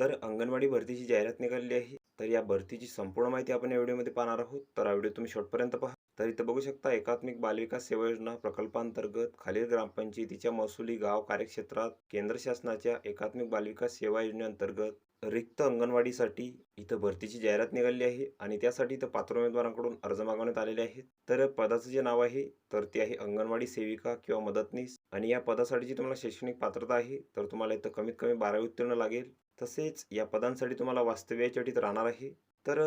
तर अंगणवाडी भरतीची जाहिरात निघालेली आहे. तर या भरतीची संपूर्ण माहिती आपण या व्हिडिओमध्ये पाहणार आहोत. तर हा व्हिडिओ तुम्ही शेवटपर्यंत पहा. तर इथं बघू शकता एकात्मिक बालविकास सेवा योजना प्रकल्पांतर्गत खालील ग्रामपंचायतीच्या महसुली गाव कार्यक्षेत्रात केंद्र शासनाच्या एकात्मिक बालविकास सेवा योजनेअंतर्गत रिक्त अंगणवाडीसाठी इथं भरतीची जाहिरात निघालेली आहे आणि त्यासाठी इथं पात्र उमेदवारांकडून अर्ज मागवण्यात आलेले आहेत. तर पदाचं जे नाव आहे तर ते आहे अंगणवाडी सेविका किंवा मदतनीस आणि या पदासाठीची तुम्हाला शैक्षणिक पात्रता आहे तर तुम्हाला इथं कमीत कमी 12वी उत्तीर्ण लागेल. तसेच या पदांसाठी तुम्हाला वास्तव्याच्या अटीत राहणार आहे. तर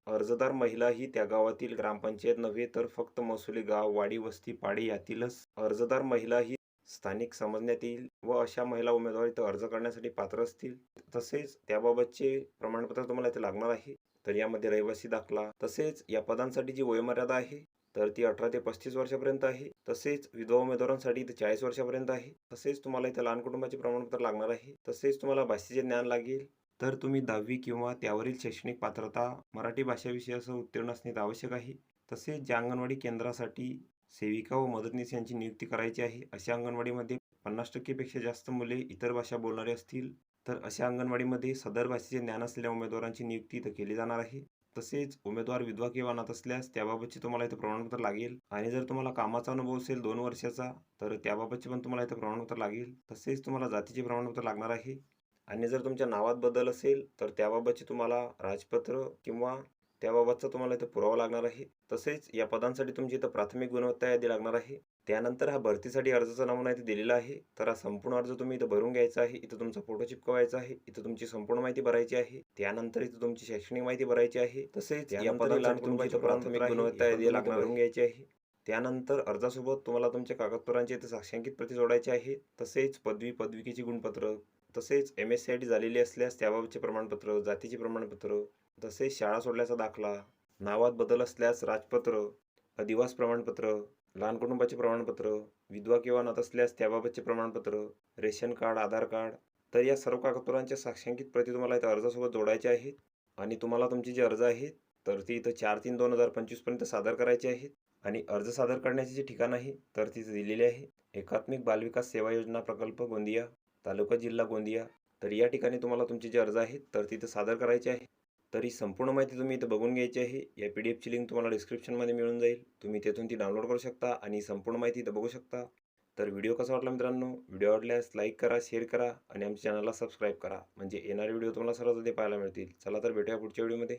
अर्जदार महिला ही त्या गावातील ग्रामपंचायत नव्हे तर फक्त महसुली गाव, वाडी, वस्ती, पाडी यातीलच अर्जदार महिला ही स्थानिक समजण्यात येईल व अशा महिला उमेदवार इथं अर्ज करण्यासाठी पात्र असतील. तसेच त्याबाबतचे प्रमाणपत्र तुम्हाला इथे लागणार आहे. तर यामध्ये रहिवासी दाखला तसेच या पदांसाठी जी वयोमर्यादा आहे तर ती 18 ते 35 वर्षापर्यंत आहे. तसेच विधवा उमेदवारांसाठी इथे 40 वर्षापर्यंत आहे. तसेच तुम्हाला इथे लहान कुटुंबाचे प्रमाणपत्र लागणार आहे. तसेच तुम्हाला भाषेचे ज्ञान लागेल. तर तुम्ही 10वी किंवा त्यावरील शैक्षणिक पात्रता मराठी भाषा विषयासह उत्तीर्ण असणे आवश्यक आहे. तसेच ज्या अंगणवाडी केंद्रासाठी सेविका व मदतनीस यांची नियुक्ती करायची आहे अशा अंगणवाडीमध्ये 50% पेक्षा जास्त मुले इतर भाषा बोलणारे असतील तर अशा अंगणवाडीमध्ये सदर भाषेचे ज्ञान असलेल्या उमेदवारांची नियुक्ती इथं केली जाणार आहे. तसेच उमेदवार विधवा किंवा अनाथ असल्यास त्याबाबतचे तुम्हाला इथं प्रमाणपत्र लागेल आणि जर तुम्हाला कामाचा अनुभव असेल 2 वर्षाचा तर त्याबाबतचे पण तुम्हाला इथं प्रमाणपत्र लागेल. तसेच तुम्हाला जातीचे प्रमाणपत्र लागणार आहे आणि जर तुमच्या नावात बदल असेल तर त्याबाबतचे तुम्हाला राजपत्र किंवा त्याबाबतचा तुम्हाला इथं पुरावा लागणार आहे. तसेच या पदांसाठी तुमची इथं प्राथमिक गुणवत्ता यादी लागणार आहे. त्यानंतर हा भरतीसाठी अर्जाचा नमुना इथे दिलेला आहे. तर हा संपूर्ण अर्ज तुम्ही इथं भरून घ्यायचा आहे. इथं तुमचा फोटो चिपकवायचा आहे. इथं तुमची संपूर्ण माहिती भरायची आहे. त्यानंतर इथं तुमची शैक्षणिक माहिती भरायची आहे. तसेच या पदांसाठी तुमची इथं प्राथमिक गुणवत्ता यादी लागणार भरून घ्यायची आहे. त्यानंतर अर्जासोबत तुम्हाला तुमच्या कागदपत्रांची इथे साक्षांकित प्रती जोडायची आहे. तसेच पदवी, पदविकेची गुणपत्र तसेच MSc झालेली असल्यास त्याबाबतचे प्रमाणपत्र, जातीचे प्रमाणपत्र तसेच शाळा सोडल्याचा दाखला, नावात बदल असल्यास राजपत्र, अधिवास प्रमाणपत्र, लहान कुटुंबाचे प्रमाणपत्र, विधवा किंवा अनाथ असल्यास त्याबाबतचे प्रमाणपत्र, रेशन कार्ड, आधार कार्ड. तर या सर्व कागदपत्रांच्या साक्षांकित प्रती तुम्हाला इथं अर्जासोबत जोडायच्या आहेत आणि तुम्हाला तुमची जी अर्ज आहेत तर ती इथं 4/3/2025 पर्यंत सादर करायची आहेत आणि अर्ज सादर करण्याचे जे ठिकाण आहे तर तिथे दिलेले आहे एकात्मिक बालविकास सेवा योजना प्रकल्प गोंदिया, तालुका जिल्हा गोंदिया. तर या ठिकाणी तुम्हाला तुमचे जे अर्ज आहेत तर तिथं सादर करायचे आहे. तर ही संपूर्ण माहिती तुम्ही इथं बघून घ्यायची आहे. या PDFची लिंक तुम्हाला डिस्क्रिप्शनमध्ये मिळून जाईल. तुम्ही तेथून ती डाउनलोड करू शकता आणि संपूर्ण माहिती इथं बघू शकता. तर व्हिडिओ कसा वाटला मित्रांनो? व्हिडिओ आवडल्यास लाईक करा, शेअर करा आणि आमच्या चॅनलला सबस्क्राईब करा म्हणजे येणारे व्हिडिओ तुम्हाला सर्वात आधी पाहायला मिळतील. चला तर भेटूया पुढच्या व्हिडिओमध्ये.